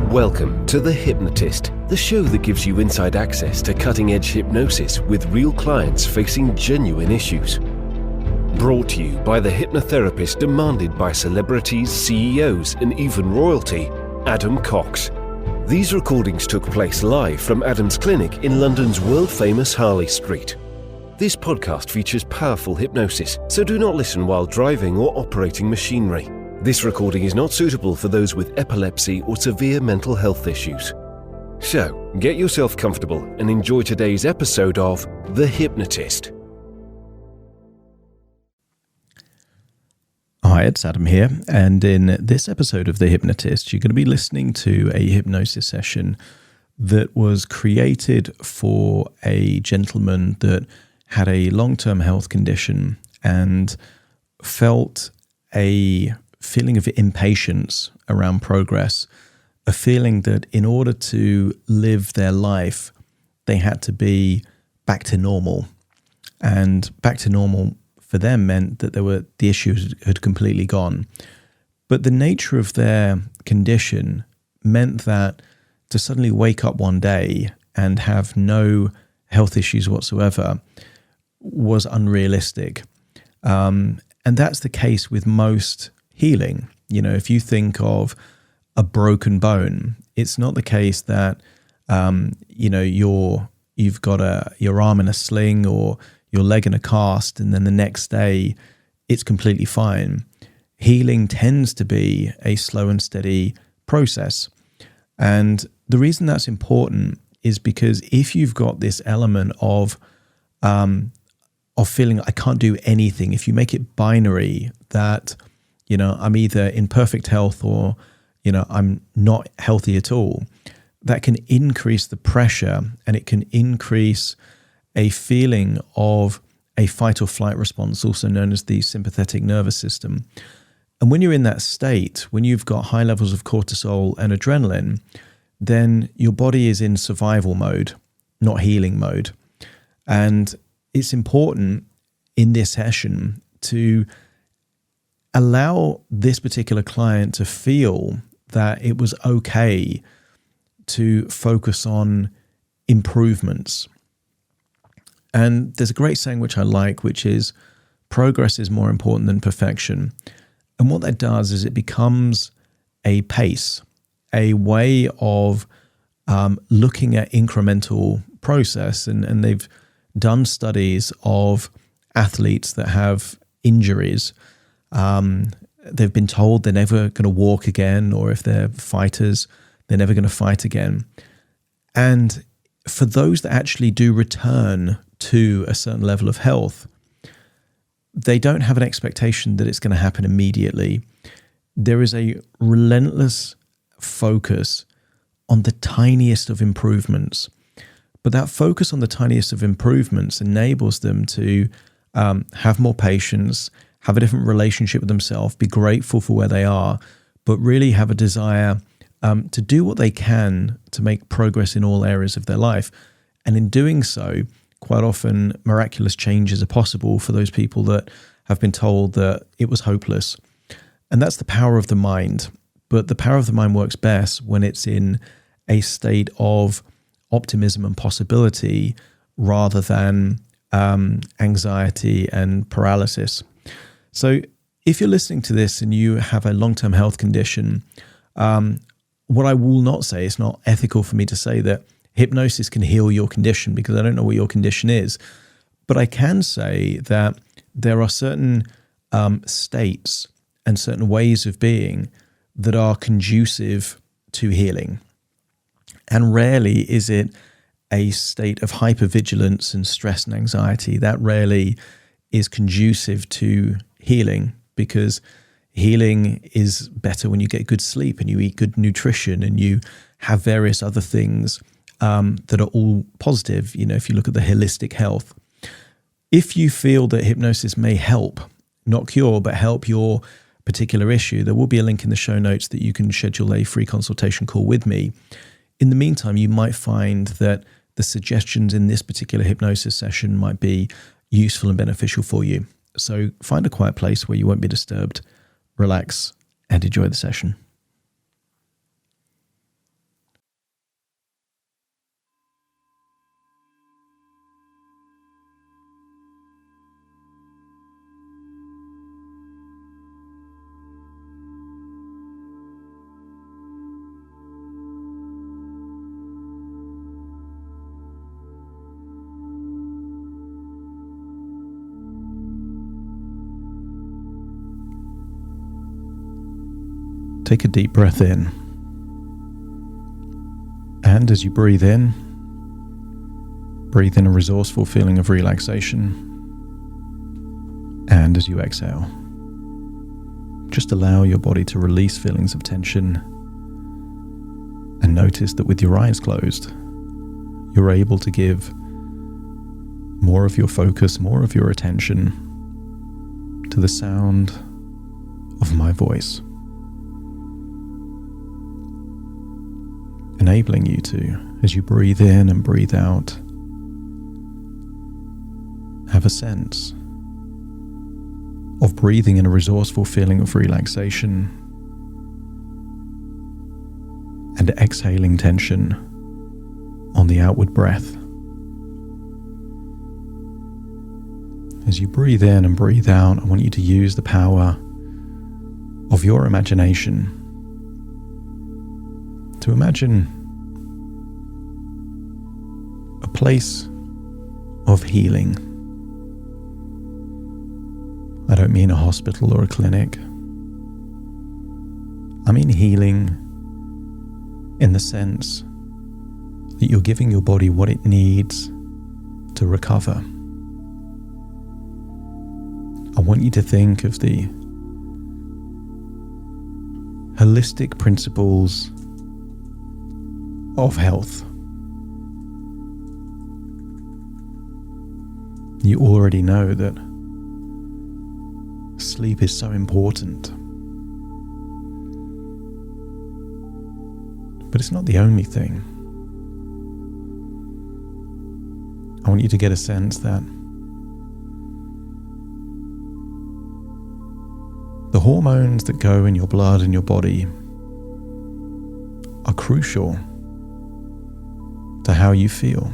Welcome to The Hypnotist, the show that gives you inside access to cutting-edge hypnosis with real clients facing genuine issues. Brought to you by the hypnotherapist demanded by celebrities, CEOs, and even royalty, Adam Cox. These recordings took place live from Adam's clinic in London's world-famous Harley Street. This podcast features powerful hypnosis, so do not listen while driving or operating machinery. This recording is not suitable for those with epilepsy or severe mental health issues. So, get yourself comfortable and enjoy today's episode of The Hypnotist. Hi, it's Adam here, and in this episode of The Hypnotist, you're going to be listening to a hypnosis session that was created for a gentleman that had a long-term health condition and felt a feeling of impatience around progress, a feeling that in order to live their life, they had to be back to normal. And back to normal for them meant that the issues had completely gone. But the nature of their condition meant that to suddenly wake up one day and have no health issues whatsoever was unrealistic. And that's the case with most healing. You know, if you think of a broken bone, it's not the case that you've got your arm in a sling or your leg in a cast, and then the next day it's completely fine. Healing tends to be a slow and steady process, and the reason that's important is because if you've got this element of feeling I can't do anything, if you make it binary that I'm either in perfect health or, I'm not healthy at all, that can increase the pressure and it can increase a feeling of a fight or flight response, also known as the sympathetic nervous system. And when you're in that state, when you've got high levels of cortisol and adrenaline, then your body is in survival mode, not healing mode. And it's important in this session to allow this particular client to feel that it was okay to focus on improvements. And there's a great saying which I like, which is progress is more important than perfection. And what that does is it becomes a pace, a way of looking at incremental process. And they've done studies of athletes that have injuries. They've been told they're never going to walk again, or if they're fighters, they're never going to fight again. And for those that actually do return to a certain level of health, they don't have an expectation that it's going to happen immediately. There is a relentless focus on the tiniest of improvements. But that focus on the tiniest of improvements enables them to have more patience, have a different relationship with themselves, be grateful for where they are, but really have a desire to do what they can to make progress in all areas of their life. And in doing so, quite often miraculous changes are possible for those people that have been told that it was hopeless. And that's the power of the mind. But the power of the mind works best when it's in a state of optimism and possibility rather than anxiety and paralysis. So if you're listening to this and you have a long-term health condition, what I will not say, it's not ethical for me to say that hypnosis can heal your condition because I don't know what your condition is. But I can say that there are certain states and certain ways of being that are conducive to healing. And rarely is it a state of hypervigilance and stress and anxiety. That rarely is conducive to healing, because healing is better when you get good sleep and you eat good nutrition and you have various other things that are all positive, if you look at the holistic health. If you feel that hypnosis may help, not cure, but help your particular issue, there will be a link in the show notes that you can schedule a free consultation call with me. In the meantime, you might find that the suggestions in this particular hypnosis session might be useful and beneficial for you. So find a quiet place where you won't be disturbed, relax, and enjoy the session. Take a deep breath in. And as you breathe in a resourceful feeling of relaxation. And as you exhale, just allow your body to release feelings of tension, and notice that with your eyes closed, you're able to give more of your focus, more of your attention to the sound of my voice, enabling you to, as you breathe in and breathe out, have a sense of breathing in a resourceful feeling of relaxation and exhaling tension on the outward breath. As you breathe in and breathe out, I want you to use the power of your imagination to imagine a place of healing. I don't mean a hospital or a clinic. I mean healing in the sense that you're giving your body what it needs to recover. I want you to think of the holistic principles of health. You already know that sleep is so important. But it's not the only thing. I want you to get a sense that the hormones that go in your blood and your body are crucial to how you feel.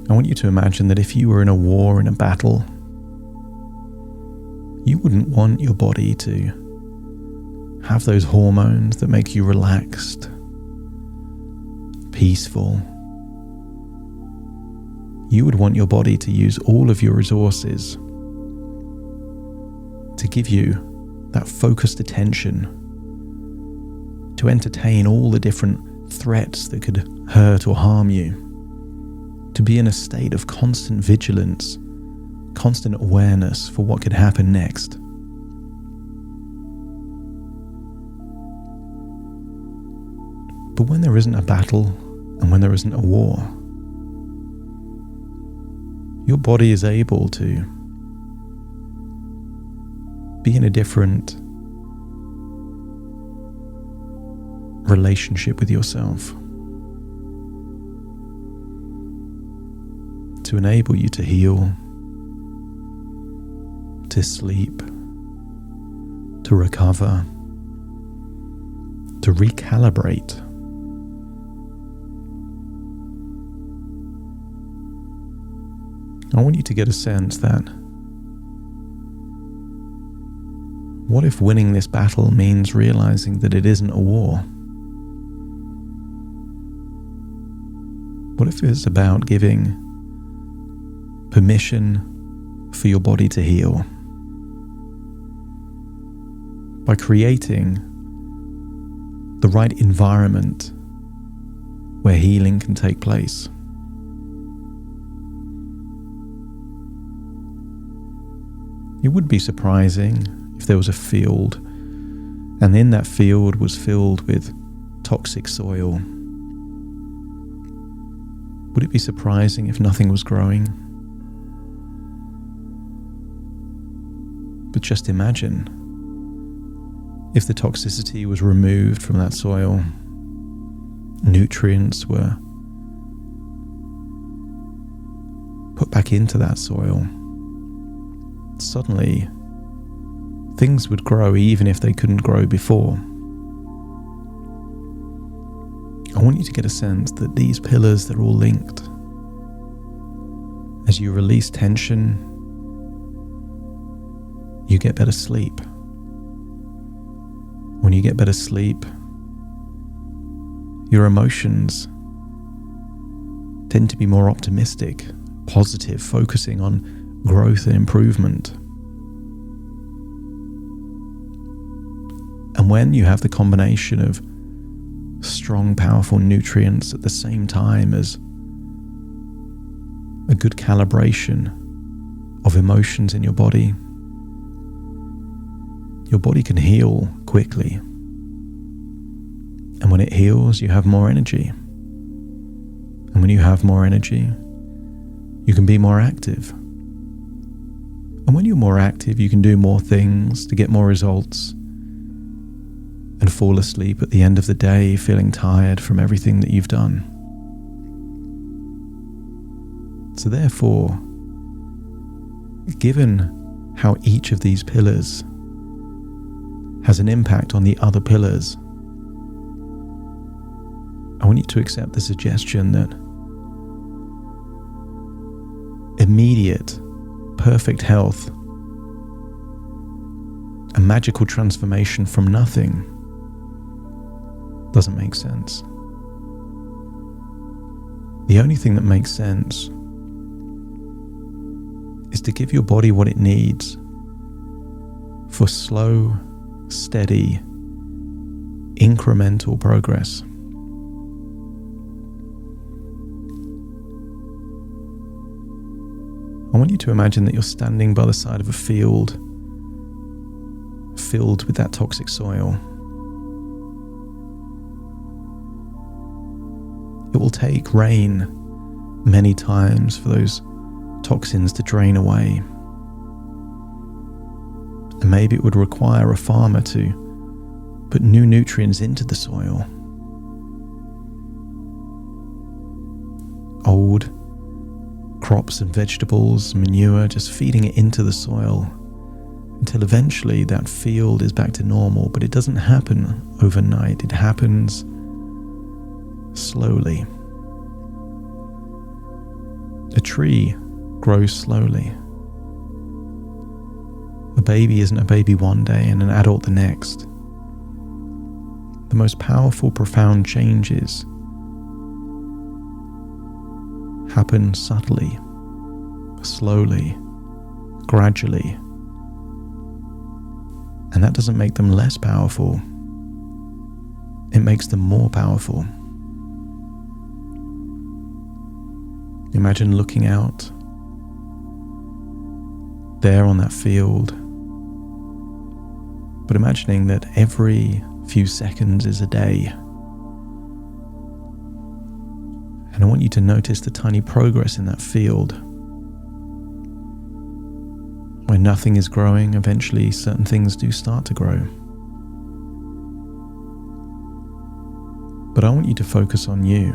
I want you to imagine that if you were in a war, in a battle, you wouldn't want your body to have those hormones that make you relaxed, peaceful. You would want your body to use all of your resources to give you that focused attention, to entertain all the different threats that could hurt or harm you, to be in a state of constant vigilance, constant awareness for what could happen next. But when there isn't a battle and when there isn't a war, your body is able to be in a different relationship with yourself, to enable you to heal, to sleep, to recover, to recalibrate. I want you to get a sense that what if winning this battle means realizing that it isn't a war? What if it's about giving permission for your body to heal by creating the right environment where healing can take place? It would be surprising if there was a field and in that field was filled with toxic soil. Would it be surprising if nothing was growing? But just imagine if the toxicity was removed from that soil, nutrients were put back into that soil. Suddenly, things would grow even if they couldn't grow before. I want you to get a sense that these pillars, they're all linked. As you release tension, you get better sleep. When you get better sleep, your emotions tend to be more optimistic, positive, focusing on growth and improvement. And when you have the combination of strong, powerful nutrients at the same time as a good calibration of emotions in your body can heal quickly. And when it heals, you have more energy. And when you have more energy, you can be more active. And when you're more active, you can do more things to get more results and fall asleep at the end of the day feeling tired from everything that you've done. So therefore, given how each of these pillars has an impact on the other pillars, I want you to accept the suggestion that immediate, perfect health, a magical transformation from nothing, doesn't make sense. The only thing that makes sense is to give your body what it needs for slow, steady, incremental progress. I want you to imagine that you're standing by the side of a field filled with that toxic soil. It will take rain many times for those toxins to drain away. And maybe it would require a farmer to put new nutrients into the soil. Old crops and vegetables, manure, just feeding it into the soil until eventually that field is back to normal. But it doesn't happen overnight. It happens slowly. A tree grows slowly. A baby isn't a baby one day and an adult the next. The most powerful, profound changes happen subtly, slowly, gradually. And that doesn't make them less powerful. It makes them more powerful. Imagine looking out there on that field, but imagining that every few seconds is a day. And I want you to notice the tiny progress in that field. When nothing is growing, eventually certain things do start to grow. But I want you to focus on you.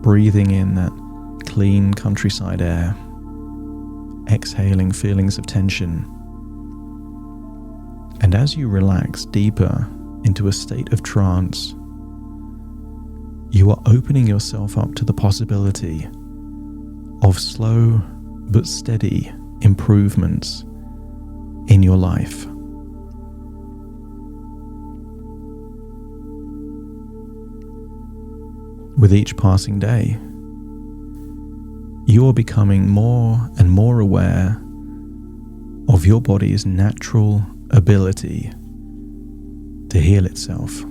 Breathing in that clean countryside air, exhaling feelings of tension. And as you relax deeper into a state of trance, you are opening yourself up to the possibility of slow but steady improvements in your life. With each passing day, you are becoming more and more aware of your body's natural ability to heal itself.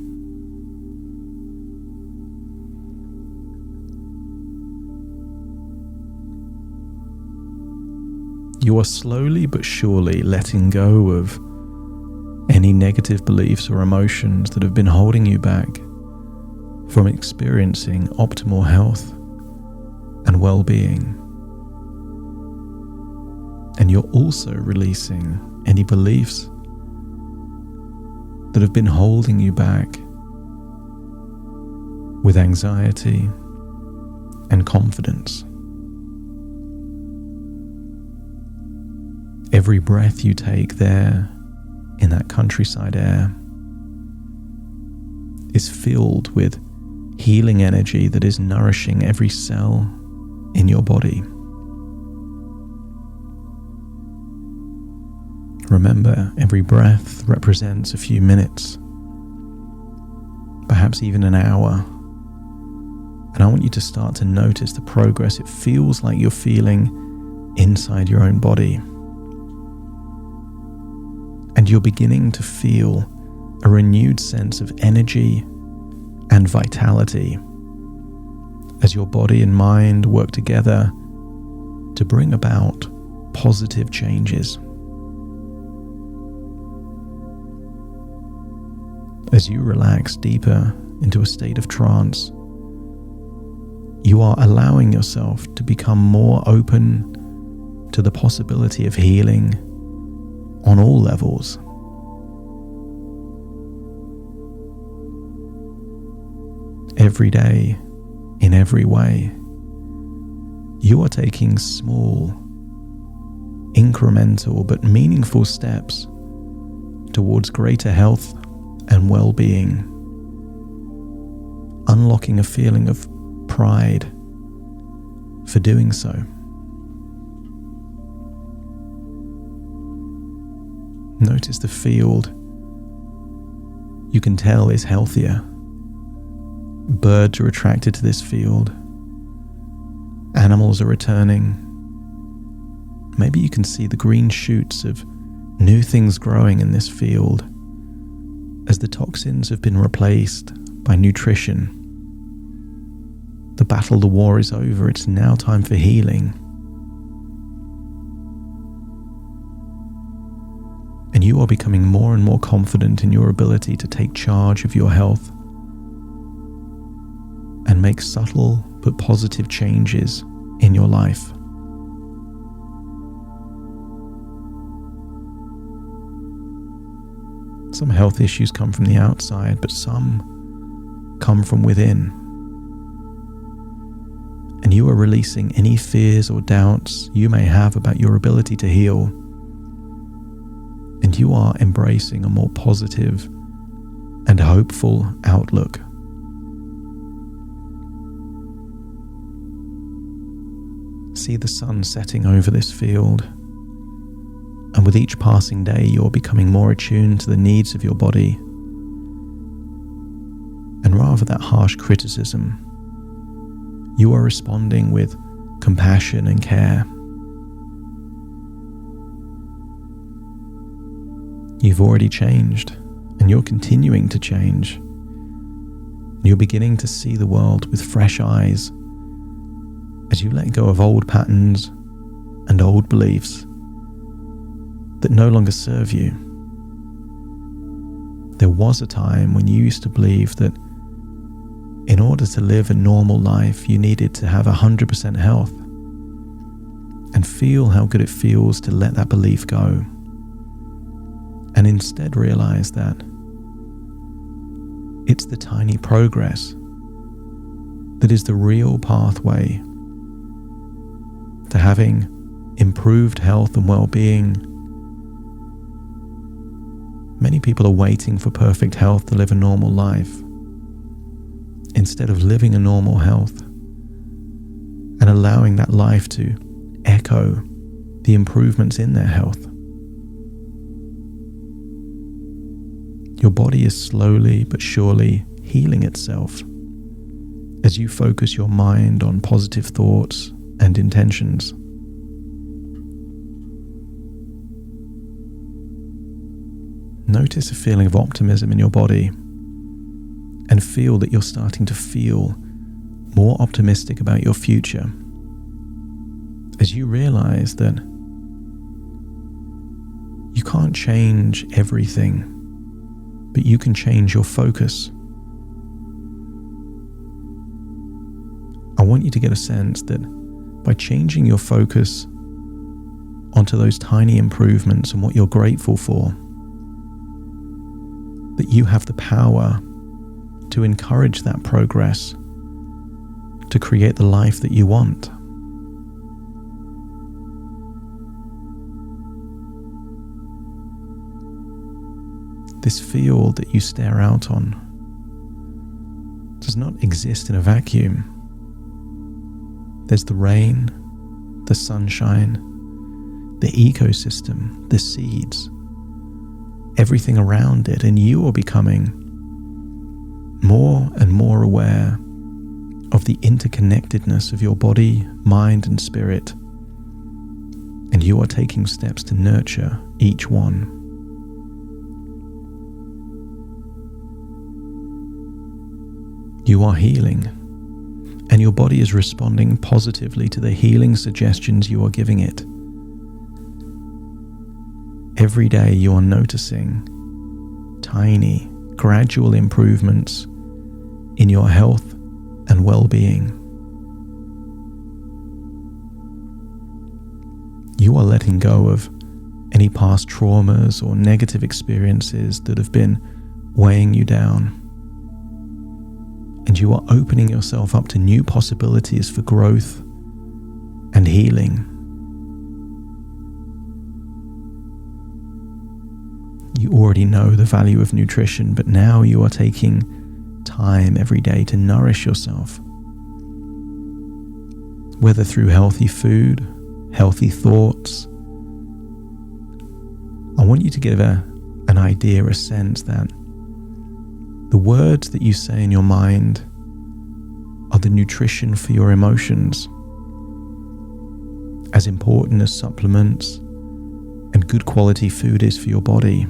You are slowly but surely letting go of any negative beliefs or emotions that have been holding you back from experiencing optimal health and well-being. And you're also releasing any beliefs that have been holding you back with anxiety and confidence. Every breath you take there in that countryside air is filled with healing energy that is nourishing every cell in your body. Remember, every breath represents a few minutes, perhaps even an hour. And I want you to start to notice the progress it feels like you're feeling inside your own body. And you're beginning to feel a renewed sense of energy and vitality as your body and mind work together to bring about positive changes. As you relax deeper into a state of trance, you are allowing yourself to become more open to the possibility of healing on all levels. Every day, in every way, you are taking small, incremental but meaningful steps towards greater health and well-being, unlocking a feeling of pride for doing so. Notice the field you can tell is healthier. Birds are attracted to this field. Animals are returning. Maybe you can see the green shoots of new things growing in this field as the toxins have been replaced by nutrition. The battle, the war is over. It's now time for healing. And you are becoming more and more confident in your ability to take charge of your health and make subtle but positive changes in your life. Some health issues come from the outside, but some come from within. And you are releasing any fears or doubts you may have about your ability to heal. And you are embracing a more positive and hopeful outlook. See the sun setting over this field, and with each passing day you're becoming more attuned to the needs of your body. And rather than harsh criticism, you are responding with compassion and care. You've already changed, and you're continuing to change. You're beginning to see the world with fresh eyes as you let go of old patterns and old beliefs that no longer serve you. There was a time when you used to believe that in order to live a normal life, you needed to have 100% health, and feel how good it feels to let that belief go, and instead realize that it's the tiny progress that is the real pathway to having improved health and well-being. Many people are waiting for perfect health to live a normal life, instead of living a normal health and allowing that life to echo the improvements in their health. Your body is slowly but surely healing itself as you focus your mind on positive thoughts and intentions. Notice a feeling of optimism in your body and feel that you're starting to feel more optimistic about your future as you realize that you can't change everything, but you can change your focus. I want you to get a sense that by changing your focus onto those tiny improvements and what you're grateful for, that you have the power to encourage that progress to create the life that you want. This field that you stare out on does not exist in a vacuum. There's the rain, the sunshine, the ecosystem, the seeds, everything around it, and you are becoming more and more aware of the interconnectedness of your body, mind, and spirit, and you are taking steps to nurture each one. You are healing, and your body is responding positively to the healing suggestions you are giving it. Every day you are noticing tiny, gradual improvements in your health and well-being. You are letting go of any past traumas or negative experiences that have been weighing you down. And you are opening yourself up to new possibilities for growth and healing. You already know the value of nutrition, but now you are taking time every day to nourish yourself. Whether through healthy food, healthy thoughts. I want you to give an idea, a sense that the words that you say in your mind are the nutrition for your emotions. As important as supplements and good quality food is for your body,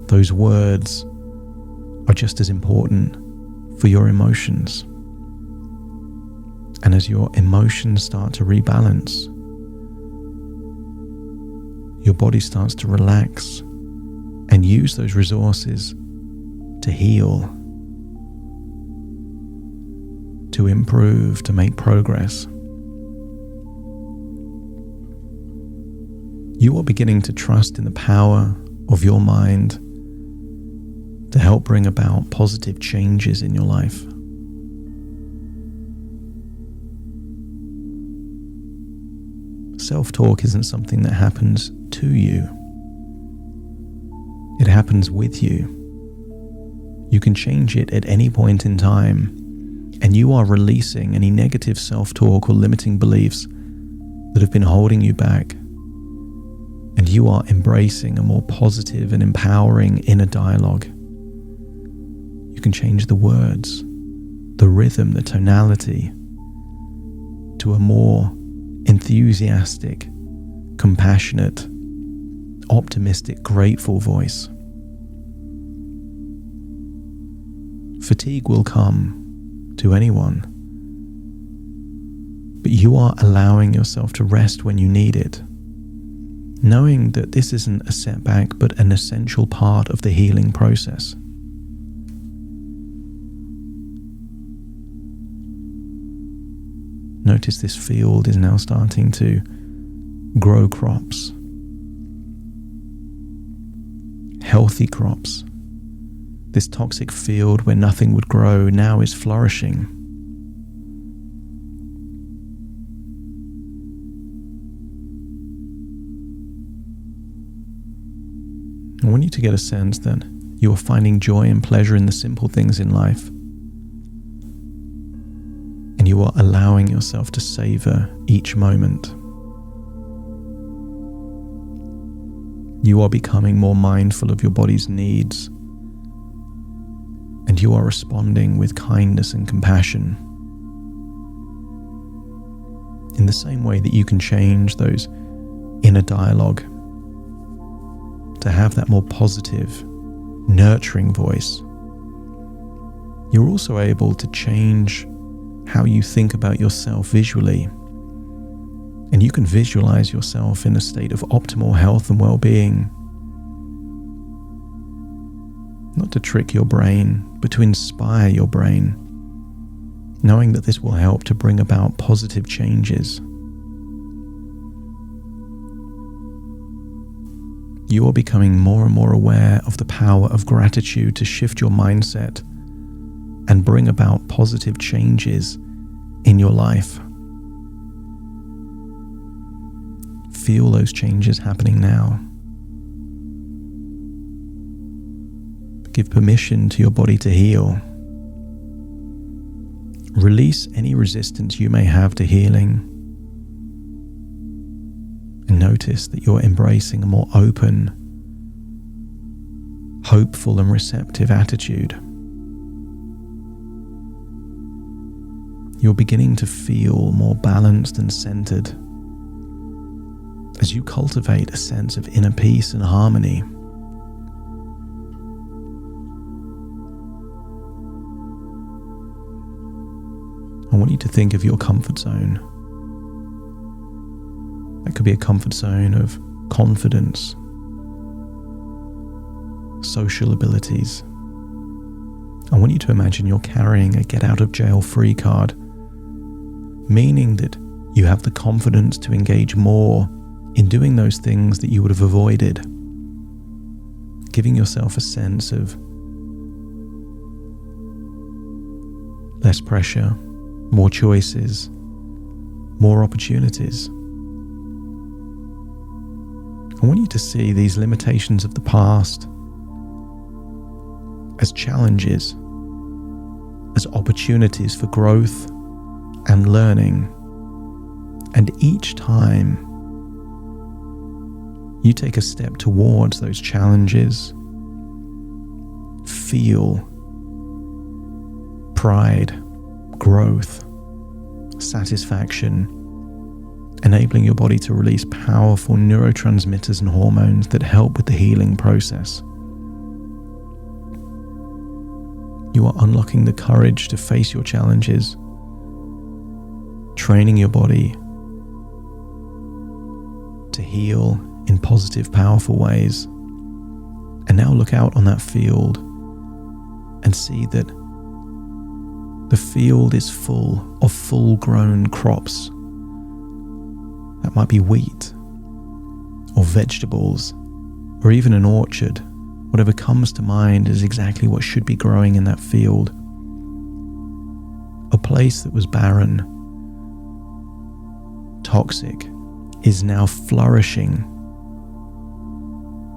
those words are just as important for your emotions. And as your emotions start to rebalance, your body starts to relax and use those resources to heal, to improve, to make progress. You are beginning to trust in the power of your mind to help bring about positive changes in your life. Self-talk isn't something that happens to you. It happens with you. You can change it at any point in time, and you are releasing any negative self-talk or limiting beliefs that have been holding you back. And you are embracing a more positive and empowering inner dialogue. You can change the words, the rhythm, the tonality to a more enthusiastic, compassionate, optimistic, grateful voice. Fatigue will come to anyone, but you are allowing yourself to rest when you need it, knowing that this isn't a setback but an essential part of the healing process. Notice this field is now starting to grow crops, healthy crops. This toxic field where nothing would grow now is flourishing. I want you to get a sense that you are finding joy and pleasure in the simple things in life. And you are allowing yourself to savor each moment. You are becoming more mindful of your body's needs, and you are responding with kindness and compassion. In the same way that you can change those inner dialogue to have that more positive, nurturing voice, you're also able to change how you think about yourself visually. And you can visualize yourself in a state of optimal health and well-being. Not to trick your brain, but to inspire your brain, knowing that this will help to bring about positive changes. You are becoming more and more aware of the power of gratitude to shift your mindset and bring about positive changes in your life. Feel those changes happening now. Give permission to your body to heal. Release any resistance you may have to healing. And notice that you're embracing a more open, hopeful and receptive attitude. You're beginning to feel more balanced and centered as you cultivate a sense of inner peace and harmony. I want you to think of your comfort zone. That could be a comfort zone of confidence, social abilities. I want you to imagine you're carrying a get-out-of-jail-free card, meaning that you have the confidence to engage more in doing those things that you would have avoided, giving yourself a sense of less pressure, more choices, more opportunities. I want you to see these limitations of the past as challenges, as opportunities for growth and learning. And each time you take a step towards those challenges, feel pride, growth, satisfaction, enabling your body to release powerful neurotransmitters and hormones that help with the healing process. You are unlocking the courage to face your challenges, training your body to heal in positive, powerful ways. And now look out on that field and see that the field is full of full-grown crops. That might be wheat or vegetables or even an orchard. Whatever comes to mind is exactly what should be growing in that field. A place that was barren, toxic, is now flourishing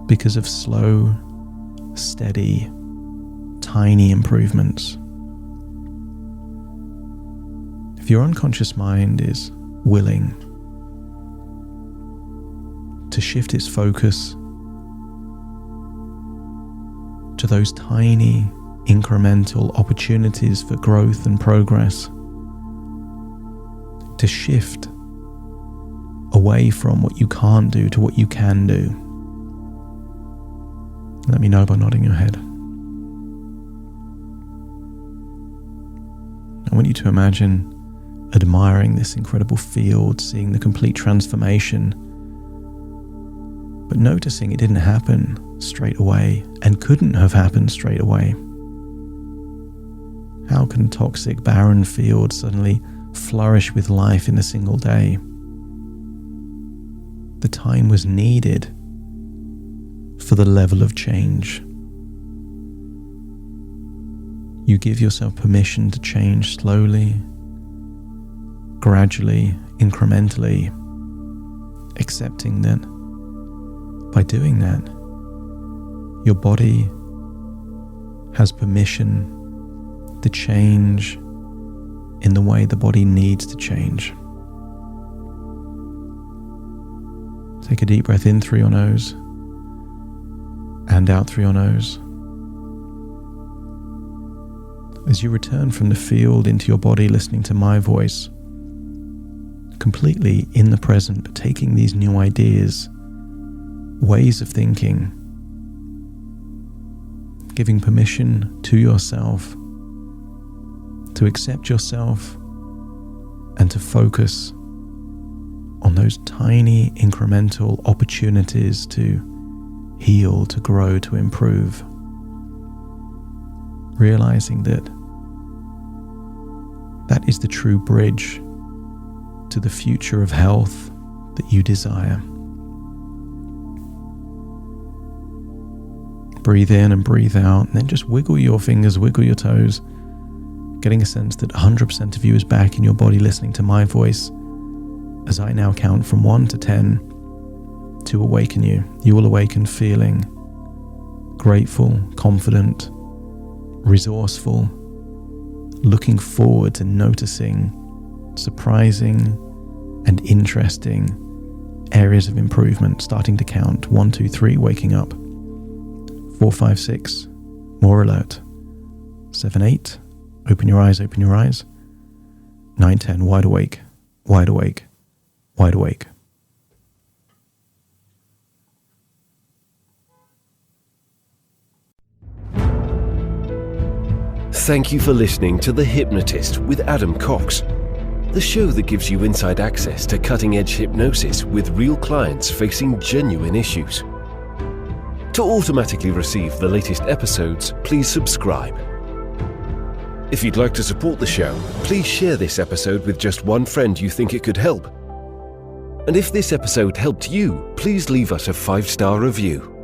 because of slow, steady, tiny improvements. If your unconscious mind is willing to shift its focus to those tiny, incremental opportunities for growth and progress, to shift away from what you can't do to what you can do. Let me know by nodding your head. I want you to imagine admiring this incredible field, seeing the complete transformation, but noticing it didn't happen straight away and couldn't have happened straight away. How can a toxic, barren field suddenly flourish with life in a single day? The time was needed for the level of change. You give yourself permission to change slowly, gradually, incrementally, accepting that by doing that, your body has permission to change in the way the body needs to change. Take a deep breath in through your nose and out through your nose. As you return from the field into your body, listening to my voice, completely in the present, taking these new ideas, ways of thinking, giving permission to yourself to accept yourself and to focus on those tiny incremental opportunities to heal, to grow, to improve. Realizing that that is the true bridge to the future of health that you desire. Breathe in and breathe out, and then just wiggle your fingers, wiggle your toes, getting a sense that 100% of you is back in your body, listening to my voice as I now count from 1 to 10 to awaken you. You will awaken feeling grateful, confident, resourceful, looking forward to noticing surprising and interesting areas of improvement, starting to count. 1, 2, 3, waking up. 4, 5, 6, more alert. 7, 8, open your eyes, open your eyes. 9, 10, wide awake, wide awake, wide awake. Thank you for listening to The Hypnotist with Adam Cox, the show that gives you inside access to cutting-edge hypnosis with real clients facing genuine issues. To automatically receive the latest episodes, please subscribe. If you'd like to support the show, please share this episode with just one friend you think it could help. And if this episode helped you, please leave us a 5-star review.